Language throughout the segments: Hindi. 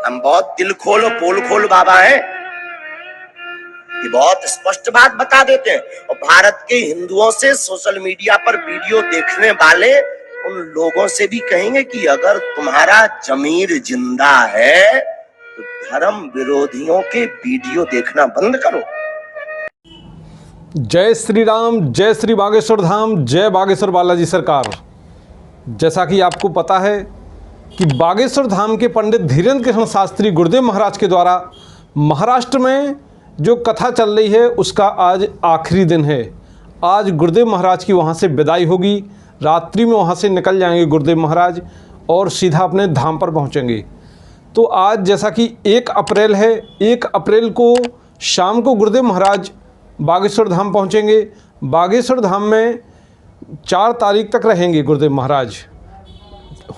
हम बहुत दिल खोल और पोल खोल बाबा हैं, ये बहुत स्पष्ट बात बता देते हैं। और भारत के हिंदुओं से सोशल मीडिया पर वीडियो देखने वाले उन लोगों से भी कहेंगे कि अगर तुम्हारा जमीर जिंदा है तो धर्म विरोधियों के वीडियो देखना बंद करो। जय श्री राम, जय श्री बागेश्वर धाम, जय बागेश्वर बालाजी सरकार। जैसा कि आपको पता है कि बागेश्वर धाम के पंडित धीरेन्द्र कृष्ण शास्त्री गुरुदेव महाराज के द्वारा महाराष्ट्र में जो कथा चल रही है उसका आज आखिरी दिन है। आज गुरुदेव महाराज की वहाँ से विदाई होगी, रात्रि में वहाँ से निकल जाएंगे गुरुदेव महाराज और सीधा अपने धाम पर पहुँचेंगे। तो आज जैसा कि 1 अप्रैल है, 1 अप्रैल को शाम को गुरुदेव महाराज बागेश्वर धाम पहुँचेंगे। बागेश्वर धाम में 4 तारीख तक रहेंगे गुरुदेव महाराज।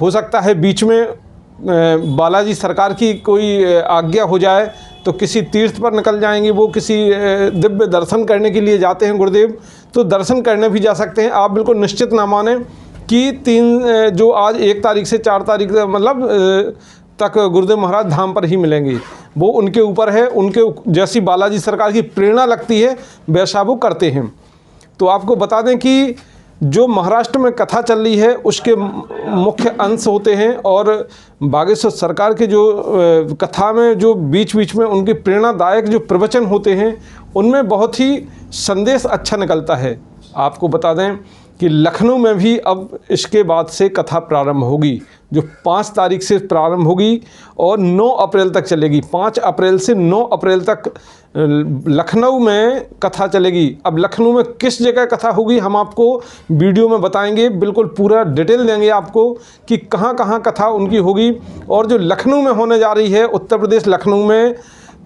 हो सकता है बीच में बालाजी सरकार की कोई आज्ञा हो जाए तो किसी तीर्थ पर निकल जाएंगे, वो किसी दिव्य दर्शन करने के लिए जाते हैं गुरुदेव, तो दर्शन करने भी जा सकते हैं। आप बिल्कुल निश्चित ना माने कि 3 जो आज 1 तारीख से 4 तारीख मतलब तक गुरुदेव महाराज धाम पर ही मिलेंगे। वो उनके ऊपर है, उनके जैसी बालाजी सरकार की प्रेरणा लगती है वैसा वो करते हैं। तो आपको बता दें कि जो महाराष्ट्र में कथा चल रही है उसके मुख्य अंश होते हैं और बागेश्वर सरकार के जो कथा में जो बीच बीच में उनके प्रेरणादायक जो प्रवचन होते हैं उनमें बहुत ही संदेश अच्छा निकलता है। आपको बता दें कि लखनऊ में भी अब इसके बाद से कथा प्रारंभ होगी, जो 5 तारीख से प्रारंभ होगी और 9 अप्रैल तक चलेगी। 5 अप्रैल से 9 अप्रैल तक लखनऊ में कथा चलेगी। अब लखनऊ में किस जगह कथा होगी हम आपको वीडियो में बताएंगे, बिल्कुल पूरा डिटेल देंगे आपको कि कहाँ कहाँ कथा उनकी होगी। और जो लखनऊ में होने जा रही है, उत्तर प्रदेश लखनऊ में,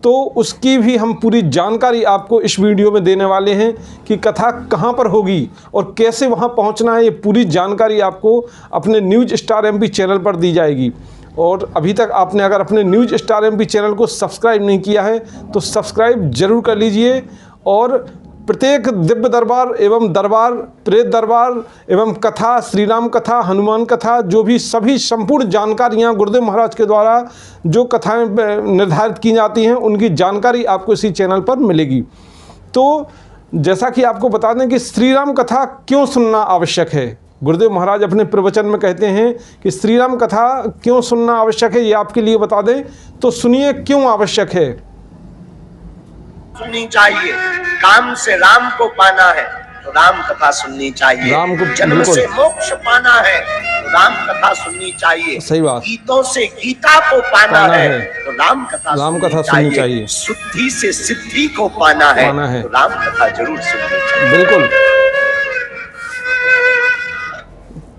तो उसकी भी हम पूरी जानकारी आपको इस वीडियो में देने वाले हैं कि कथा कहाँ पर होगी और कैसे वहाँ पहुँचना है। ये पूरी जानकारी आपको अपने न्यूज़ स्टार एमपी चैनल पर दी जाएगी। और अभी तक आपने अगर अपने न्यूज़ स्टार एमपी चैनल को सब्सक्राइब नहीं किया है तो सब्सक्राइब जरूर कर लीजिए। और प्रत्येक दिव्य दरबार एवं दरबार, प्रेत दरबार एवं कथा, श्री राम कथा, हनुमान कथा, जो भी सभी संपूर्ण जानकारियाँ गुरुदेव महाराज के द्वारा जो कथाएं निर्धारित की जाती हैं उनकी जानकारी आपको इसी चैनल पर मिलेगी। तो जैसा कि आपको बता दें कि श्री राम कथा क्यों सुनना आवश्यक है, गुरुदेव महाराज अपने प्रवचन में कहते हैं कि श्री राम कथा क्यों सुनना आवश्यक है, ये आपके लिए बता दें। तो सुनिए क्यों आवश्यक है। सुननी चाहिए, काम से राम को पाना है तो राम कथा सुननी चाहिए। राम को जन्म से मोक्ष पाना है तो राम कथा सुननी चाहिए। सही बात। गीतों से गीता को पाना है तो राम कथा सुननी चाहिए। शुद्धि से सिद्धि को पाना है तो राम कथा जरूर सुननी चाहिए। बिल्कुल,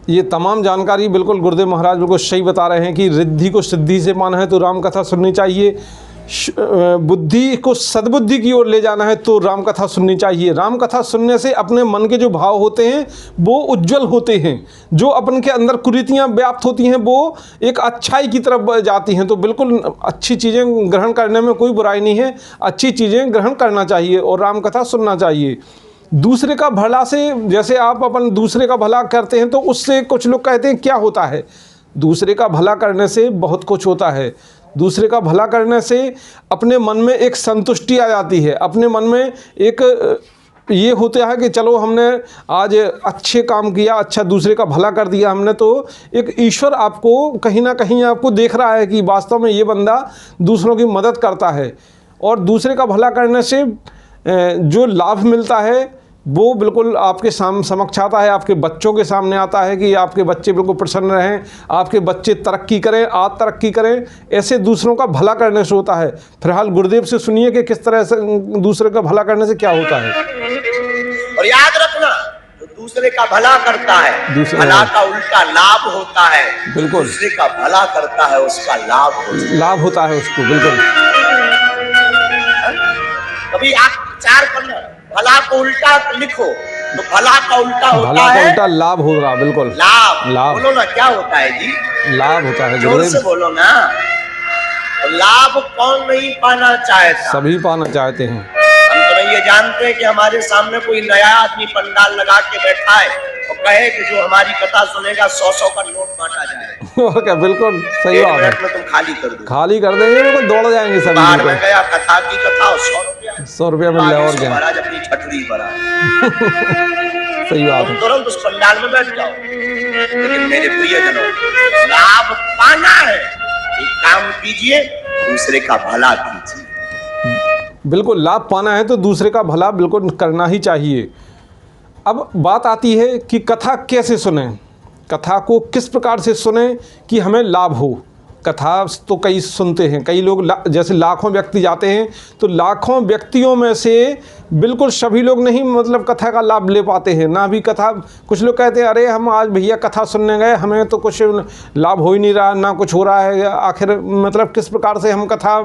ये तमाम जानकारी बिल्कुल गुरुदेव महाराज बिल्कुल सही बता रहे हैं कि रिद्धि को सिद्धि से पाना है तो राम कथा सुननी चाहिए। बुद्धि को सद्बुद्धि की ओर ले जाना है तो राम कथा सुननी चाहिए। राम कथा सुनने से अपने मन के जो भाव होते हैं वो उज्जवल होते हैं, जो अपन के अंदर कुरीतियाँ व्याप्त होती हैं वो एक अच्छाई की तरफ जाती हैं। तो बिल्कुल अच्छी चीज़ें ग्रहण करने में कोई बुराई नहीं है, अच्छी चीज़ें ग्रहण करना चाहिए और राम कथा सुनना चाहिए। दूसरे का भला से, जैसे आप अपन दूसरे का भला करते हैं तो उससे कुछ लोग कहते हैं क्या होता है, दूसरे का भला करने से बहुत कुछ होता है। दूसरे का भला करने से अपने मन में एक संतुष्टि आ जाती है, अपने मन में एक ये होता है कि चलो हमने आज अच्छे काम किया, अच्छा दूसरे का भला कर दिया हमने, तो एक ईश्वर आपको कहीं ना कहीं आपको देख रहा है कि वास्तव में ये बंदा दूसरों की मदद करता है। और दूसरे का भला करने से जो लाभ मिलता है वो बिल्कुल आपके समक्ष आता है, आपके बच्चों के सामने आता है कि आपके बच्चे बिल्कुल प्रसन्न रहें, आपके बच्चे तरक्की करें, आप तरक्की करें, ऐसे दूसरों का भला करने से होता है। फिलहाल गुरुदेव से सुनिए कि किस तरह से दूसरे का भला करने से क्या होता है। और याद रखना, जो दूसरे का भला करता है भला का उल्टा लाभ होता है। बिल्कुल, दूसरे का भला करता है उसका लाभ होता है उसको। बिल्कुल, कभी आप विचार करना, भला को उल्टा लिखो तो भला का उल्टा होता भला है, का उल्टा लाभ होगा। बिल्कुल, लाभ बोलो ना, क्या होता है जी? लाभ होता है। जोर से बोलो ना। तो लाभ कौन नहीं पाना चाहता? सभी पाना चाहते हैं। हम तो नहीं ये जानते कि हमारे सामने कोई नया आदमी पंडाल लगा के बैठा है और कहे कि जो हमारी कथा सुनेगा 100 का नोट बांटा जाए। और क्या, बिल्कुल सही एक बात है। मिनट में तुम खाली कर दो। खाली कर देंगे, बिल्कुल दौड़ जाएंगे सभी बाहर बिल्कुल। में गया कथा की कथा और 100 रुपया 100 रुपया मिल रहा है और क्या। महाराज अपनी छठड़ी भरा। सही बात तुम है। तुरंत उस पंडाल में बैठ जाओ। लेकिन मेरे प्रियजनों, लाभ पाना है, एक काम कीजिए, दूसरे का भला कीजिए। बिल्कुल, लाभ पाना है तो दूसरे का भला बिल्कुल करना ही चाहिए। अब बात आती है कि कथा कैसे सुने, कथा को किस प्रकार से सुने कि हमें लाभ हो। कथा तो कई सुनते हैं, कई लोग जैसे लाखों व्यक्ति जाते हैं, तो लाखों व्यक्तियों में से बिल्कुल सभी लोग नहीं मतलब कथा का लाभ ले पाते हैं ना भी कथा। कुछ लोग कहते हैं अरे हम आज भैया कथा सुनने गए, हमें तो कुछ लाभ हो ही नहीं रहा, ना कुछ हो रहा है, आखिर मतलब किस प्रकार से हम कथा।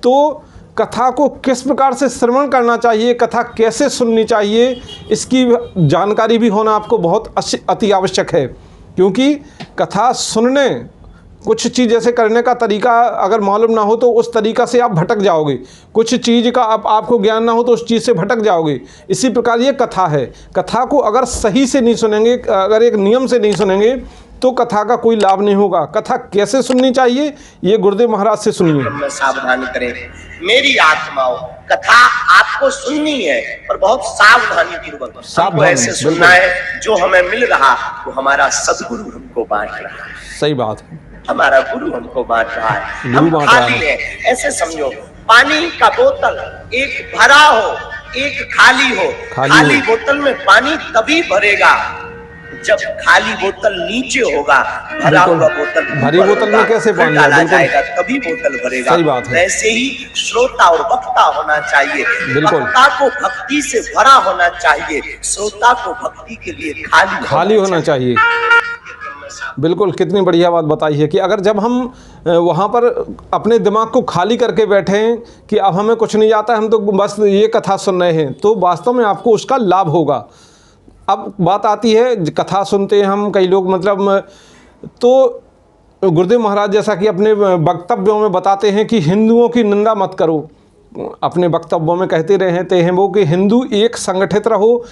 तो कथा को किस प्रकार से श्रवण करना चाहिए, कथा कैसे सुननी चाहिए, इसकी जानकारी भी होना आपको बहुत अति आवश्यक है। क्योंकि कथा सुनने, कुछ चीज़ जैसे करने का तरीका अगर मालूम ना हो तो उस तरीका से आप भटक जाओगे, कुछ चीज़ का आपको ज्ञान ना हो तो उस चीज़ से भटक जाओगे। इसी प्रकार ये कथा है, कथा को अगर सही से नहीं सुनेंगे, अगर एक नियम से नहीं सुनेंगे तो कथा का कोई लाभ नहीं होगा। कथा कैसे सुननी चाहिए ये गुरुदेव महाराज से सुनिए। सावधानी करें मेरी आत्माओं, कथा आपको सुननी है पर बहुत सावधानी पूर्वक। हमको ऐसे सुनना है जो हमें मिल रहा वो हमारा सदगुरु हमको बांट रहा है। सही बात है, हमारा गुरु हमको बांट रहा है, हम खाली है। ऐसे समझो, पानी का बोतल एक भरा हो एक खाली हो। खाली बोतल में पानी तभी भरेगा जब खाली बोतल नीचे होगा, भरा हुआ बोतल भरी बोतल में कैसे पानी डाला जाएगा तभी बोतल भरेगा। सही बात है। ऐसे ही श्रोता और वक्ता होना चाहिए। वक्ता को भक्ति से भरा होना चाहिए, श्रोता को भक्ति के लिए खाली होना चाहिए। बिल्कुल, कितनी बढ़िया बात बताई है कि अगर जब हम वहाँ पर अपने दिमाग को खाली करके बैठे हैं कि अब हमें कुछ नहीं आता, हम तो बस ये कथा सुन रहे हैं, तो वास्तव में आपको उसका लाभ होगा। अब बात आती है, कथा सुनते हैं हम कई लोग मतलब, तो गुरुदेव महाराज जैसा कि अपने वक्तव्यों में बताते हैं कि हिंदुओं की निंदा मत करो। अपने वक्तव्यों में कहते रहते हैं वो कि हिंदू एक संगठित रहो,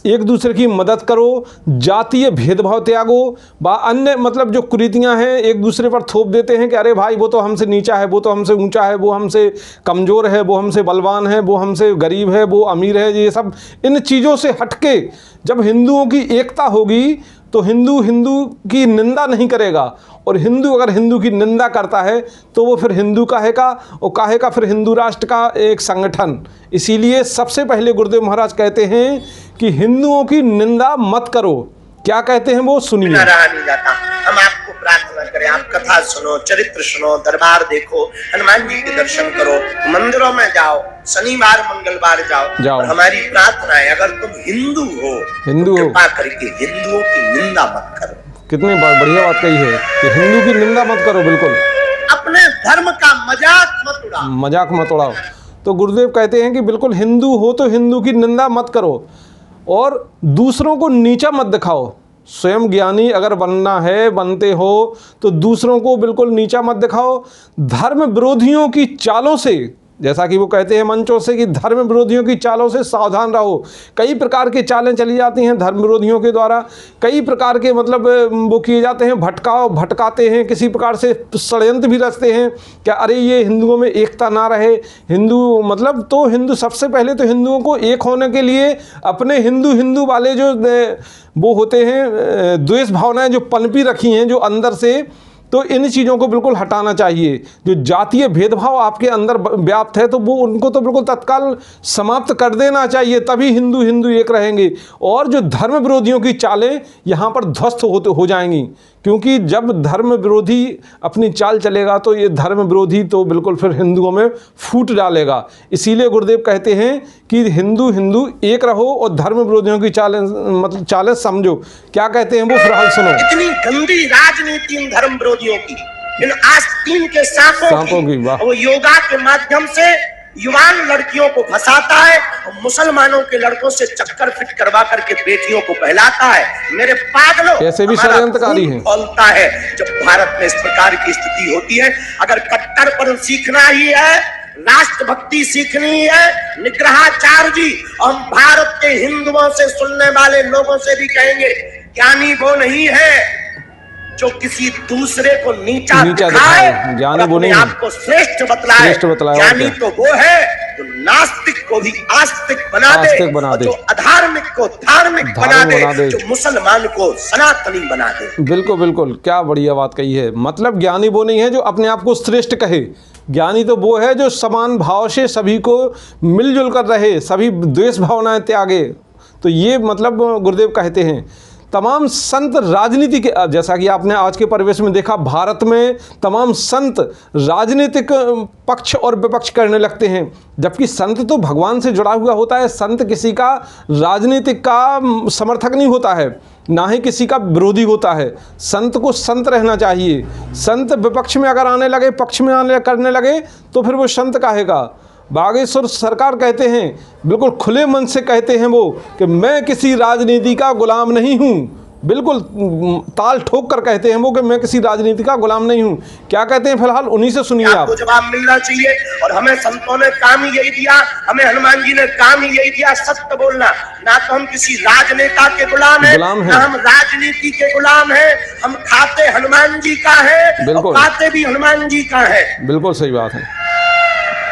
एक दूसरे की मदद करो, जातीय भेदभाव त्यागो, अन्य मतलब जो कुरीतियां हैं एक दूसरे पर थोप देते हैं कि अरे भाई वो तो हमसे नीचा है, वो तो हमसे ऊंचा है, वो हमसे कमज़ोर है, वो हमसे बलवान है, वो हमसे गरीब है, वो अमीर है। ये सब इन चीज़ों से हटके जब हिंदुओं की एकता होगी तो हिंदू की निंदा नहीं करेगा, और हिंदू अगर हिंदू की निंदा करता है तो वो फिर हिंदू काहे का, और काहे का फिर हिंदू राष्ट्र का एक संगठन। इसीलिए सबसे पहले गुरुदेव महाराज कहते हैं कि हिंदुओं की निंदा मत करो। क्या कहते हैं वो सुनिए। रहा नहीं जाता। हम आपको प्रार्थना करें, आप कथा सुनो, चरित्र सुनो, दरबार देखो, हनुमान जी के दर्शन करो, मंदिरों में जाओ, शनिवार मंगलवार जाओ। और हमारी प्रार्थना है अगर तुम हिंदू हो कृपा करके हिंदुओं की निंदा मत करो। कितनी बढ़िया बात कही है कि हिंदू की निंदा मत करो। बिल्कुल, अपने धर्म का मजाक मत उड़ाओ। तो गुरुदेव कहते हैं कि बिल्कुल हिंदू हो तो हिंदू की निंदा मत करो और दूसरों को नीचा मत दिखाओ। स्वयं ज्ञानी अगर बनना है, बनते हो तो दूसरों को बिल्कुल नीचा मत दिखाओ। धर्म विरोधियों की चालों से, जैसा कि वो कहते हैं मंचों से कि धर्म विरोधियों की चालों से सावधान रहो। कई प्रकार के चालें चली जाती हैं धर्म विरोधियों के द्वारा, कई प्रकार के मतलब वो किए जाते हैं, भटकाते हैं, किसी प्रकार से षड्यंत्र भी रचते हैं क्या अरे ये हिंदुओं में एकता ना रहे, हिंदू मतलब तो हिंदू सबसे पहले तो हिंदुओं को एक होने के लिए अपने हिंदू वाले जो वो होते हैं द्वेष भावनाएं जो पनपी रखी हैं जो अंदर से, तो इन चीज़ों को बिल्कुल हटाना चाहिए। जो जातीय भेदभाव आपके अंदर व्याप्त है तो वो उनको तो बिल्कुल तत्काल समाप्त कर देना चाहिए, तभी हिंदू एक रहेंगे। और जो धर्म विरोधियों की चालें यहाँ पर ध्वस्त हो जाएंगी, क्योंकि जब धर्म विरोधी अपनी चाल चलेगा तो ये धर्म विरोधी तो बिल्कुल फिर हिंदुओं में फूट डालेगा। इसीलिए गुरुदेव कहते हैं कि हिंदू एक रहो और धर्म विरोधियों की चालें समझो। क्या कहते हैं वो फिलहाल सुनो। इतनी गंदी राजनीति इन धर्म विरोधियों की, इन आस्तीन के सांपों की वो योगा के माध्यम से युवान लड़कियों को फंसाता है और मुसलमानों के लड़कों से चक्कर फिट करवा करके बेटियों को बहलाता है। मेरे पागलों, ऐसे भी षड्यंत्रकारी हैं। खोलता है जब भारत में इस प्रकार की स्थिति होती है। अगर कट्टरपन सीखना ही है, राष्ट्रभक्ति सीखनी है, निग्रहाचार्य जी हम भारत के हिंदुओं से सुनने वाले लोगों से भी कहेंगे ज्ञानी वो नहीं है जो किसी दूसरे को नीचा दिखाए, ज्ञानी वो नहीं, आपको श्रेष्ठ बतलाए। ज्ञानी तो वो है जो नास्तिक को भी आस्तिक बना दे, जो अधार्मिक को धार्मिक बना दे, जो मुसलमान को सनातनी बना दे। बिल्कुल बिल्कुल, क्या बढ़िया बात कही है। मतलब ज्ञानी वो नहीं है जो अपने आप को श्रेष्ठ कहे, ज्ञानी तो वो है जो समान भाव से सभी को मिलजुल कर रहे, सभी द्वेष भावनाएं त्यागे। तो ये मतलब गुरुदेव कहते हैं तमाम संत राजनीति के, जैसा कि आपने आज के परिवेश में देखा, भारत में तमाम संत राजनीतिक पक्ष और विपक्ष करने लगते हैं, जबकि संत तो भगवान से जुड़ा हुआ होता है। संत किसी का राजनीतिक का समर्थक नहीं होता है, ना ही किसी का विरोधी होता है। संत को संत रहना चाहिए। संत विपक्ष में अगर आने लगे, पक्ष में आने करने लगे, तो फिर वो संत काहेगा। बागेश्वर सरकार कहते हैं, बिल्कुल खुले मन से कहते हैं वो, कि मैं किसी राजनीति का गुलाम नहीं हूँ। बिल्कुल ताल ठोक कर कहते हैं वो कि मैं किसी राजनीति का गुलाम नहीं हूँ। क्या कहते हैं फिलहाल उन्हीं से सुनिए आप। आपको जवाब मिलना चाहिए, और हमें संतों ने काम ही यही दिया, हमें हनुमान जी ने काम ही यही दिया, सत्य बोलना। ना तो हम किसी राजनेता के गुलाम हैं, ना हम राजनीति के गुलाम हैं। हम खाते हनुमान जी का है और खाते भी हनुमान जी का है। बिल्कुल सही बात है,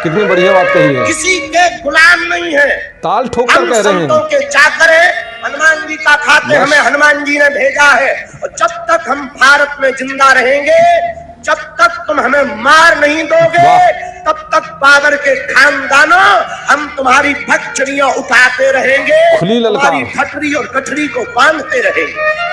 कितनी बढ़िया बात कही है। किसी के गुलाम नहीं है, ताल ठोक कर कह रहे हैं। संतों के चाकर हैं, हनुमान जी का खाते हमें हनुमान जी ने भेजा है। और जब तक हम भारत में जिंदा रहेंगे, जब तक तुम हमें मार नहीं दोगे, तब तक बाबर के खानदानों हम तुम्हारी भक्षणियां उठाते रहेंगे, तुम्हारी खटरी और गठरी को बांधते रहेंगे।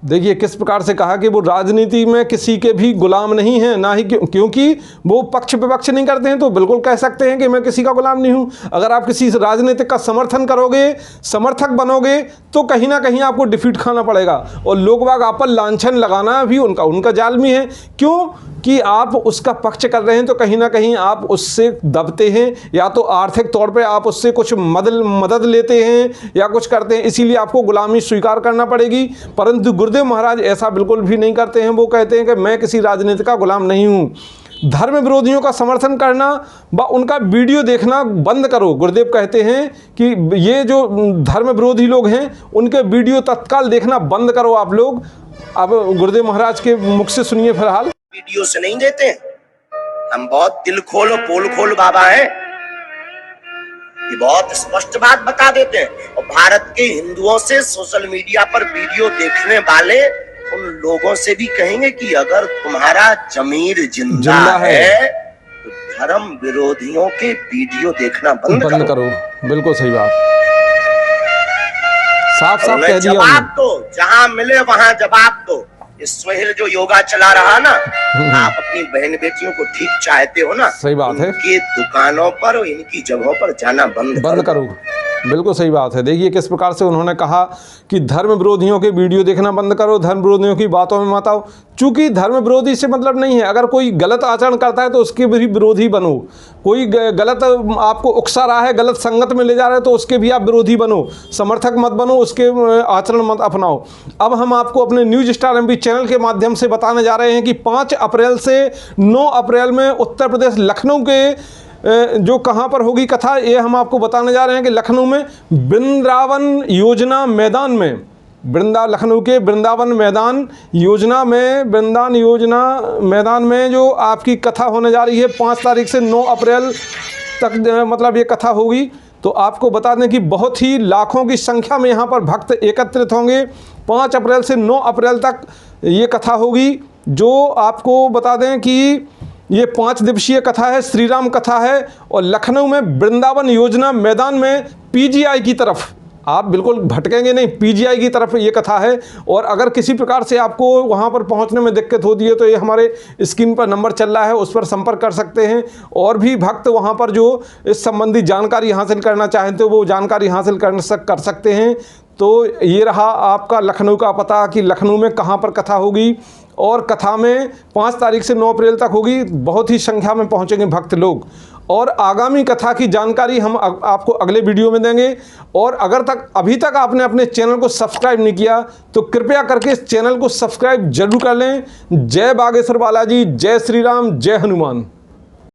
देखिए किस प्रकार से कहा कि वो राजनीति में किसी के भी गुलाम नहीं हैं, ना ही क्योंकि वो पक्ष विपक्ष नहीं करते हैं, तो बिल्कुल कह सकते हैं कि मैं किसी का गुलाम नहीं हूं। अगर आप किसी राजनीतिक का समर्थन करोगे, समर्थक बनोगे, तो कहीं ना कहीं आपको डिफीट खाना पड़ेगा। और लोग बाग आप पर लांछन लगाना भी उनका जाल में है। क्यों कि आप उसका पक्ष कर रहे हैं, तो कहीं ना कहीं आप उससे दबते हैं, या तो आर्थिक तौर पे आप उससे कुछ मदद लेते हैं या कुछ करते हैं, इसीलिए आपको गुलामी स्वीकार करना पड़ेगी। परंतु गुरुदेव महाराज ऐसा बिल्कुल भी नहीं करते हैं। वो कहते हैं कि मैं किसी राजनीति का गुलाम नहीं हूँ। धर्म विरोधियों का समर्थन करना व उनका वीडियो देखना बंद करो। गुरुदेव कहते हैं कि ये जो धर्म विरोधी लोग हैं, उनके वीडियो तत्काल देखना बंद करो आप लोग। अब गुरुदेव महाराज के मुख से सुनिए फिलहाल। वीडियो से नहीं देते, हम बहुत दिल खोल और पोल खोल बाबा हैं, ये बहुत स्पष्ट बात बता देते हैं। और भारत के हिंदुओं से सोशल मीडिया पर वीडियो देखने वाले उन लोगों से भी कहेंगे कि अगर तुम्हारा जमीर जिंदा है तो धर्म विरोधियों के वीडियो देखना बंद करो। बिल्कुल सही बात, साफ साफ कह दिया। जवाब दो, जहां मिले वहां जवाब दो। इस सोहेल जो योगा चला रहा ना, आप अपनी बहन बेटियों को ठीक चाहते हो ना, सही बात है, इनकी दुकानों पर और इनकी जगहों पर जाना बंद करो। बिल्कुल सही बात है। देखिए किस प्रकार से उन्होंने कहा कि धर्म विरोधियों के वीडियो देखना बंद करो, धर्म विरोधियों की बातों में मत आओ। चूंकि धर्म विरोधी से मतलब नहीं है, अगर कोई गलत आचरण करता है तो उसके भी विरोधी बनो। कोई गलत आपको उकसा रहा है, गलत संगत में ले जा रहा है, तो उसके भी आप विरोधी बनो, समर्थक मत बनो, उसके आचरण मत अपनाओ। अब हम आपको अपने न्यूज स्टार एमपी चैनल के माध्यम से बताने जा रहे हैं कि 5 अप्रैल से 9 अप्रैल में उत्तर प्रदेश लखनऊ के जो कहाँ पर होगी कथा, ये हम आपको बताने जा रहे हैं कि लखनऊ में वृंदावन योजना मैदान में, लखनऊ के वृंदावन मैदान योजना मैदान में जो आपकी कथा होने जा रही है 5 तारीख से 9 अप्रैल तक, मतलब ये कथा होगी। तो आपको बता दें कि बहुत ही लाखों की संख्या में यहाँ पर भक्त एकत्रित होंगे। 5 अप्रैल से 9 अप्रैल तक ये कथा होगी, जो आपको बता दें कि ये 5 दिवसीय कथा है, श्री राम कथा है। और लखनऊ में वृंदावन योजना मैदान में पीजीआई की तरफ, आप बिल्कुल भटकेंगे नहीं, पीजीआई की तरफ ये कथा है। और अगर किसी प्रकार से आपको वहाँ पर पहुँचने में दिक्कत होती है तो ये हमारे स्क्रीन पर नंबर चल रहा है, उस पर संपर्क कर सकते हैं। और भी भक्त वहाँ पर जो इस संबंधी जानकारी हासिल करना चाहते हो वो जानकारी हासिल कर सकते हैं। तो ये रहा आपका लखनऊ का पता कि लखनऊ में कहाँ पर कथा होगी, और कथा में 5 तारीख से 9 अप्रैल तक होगी। बहुत ही संख्या में पहुँचेंगे भक्त लोग। और आगामी कथा की जानकारी हम आपको अगले वीडियो में देंगे। और अगर अभी तक आपने अपने चैनल को सब्सक्राइब नहीं किया तो कृपया करके इस चैनल को सब्सक्राइब जरूर कर लें। जय बागेश्वर बालाजी, जय श्री राम, जय हनुमान।